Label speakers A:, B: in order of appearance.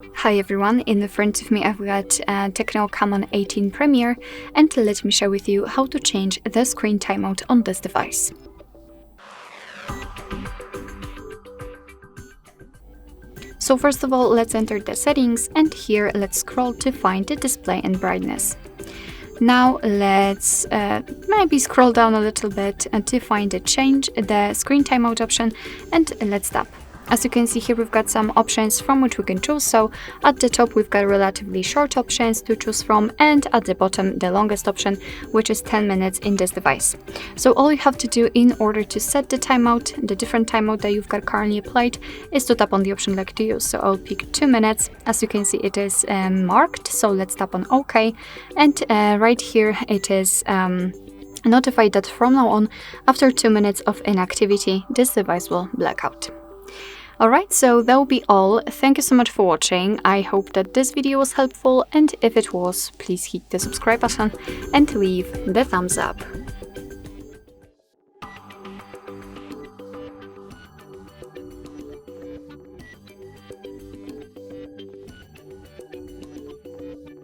A: Hi everyone, in the front of me I've got TECNO Camon 18 Premier, and let me share with you how to change the screen timeout on this device. So first of all, let's enter the settings, and here let's scroll to find the display and brightness. Now let's maybe scroll down a little bit to find the screen timeout option, and let's tap. As you can see here, we've got some options from which we can choose. So at the top, we've got relatively short options to choose from, and at the bottom, the longest option, which is 10 minutes in this device. So all you have to do in order to set the timeout, the different timeout that you've got currently applied, is to tap on the option like to use. So I'll pick 2 minutes. As you can see, it is marked. So let's tap on OK. And right here, it is notified that from now on, after 2 minutes of inactivity, this device will black out. Alright, so that will be all. Thank you so much for watching. I hope that this video was helpful, and if it was, please hit the subscribe button and leave the thumbs up.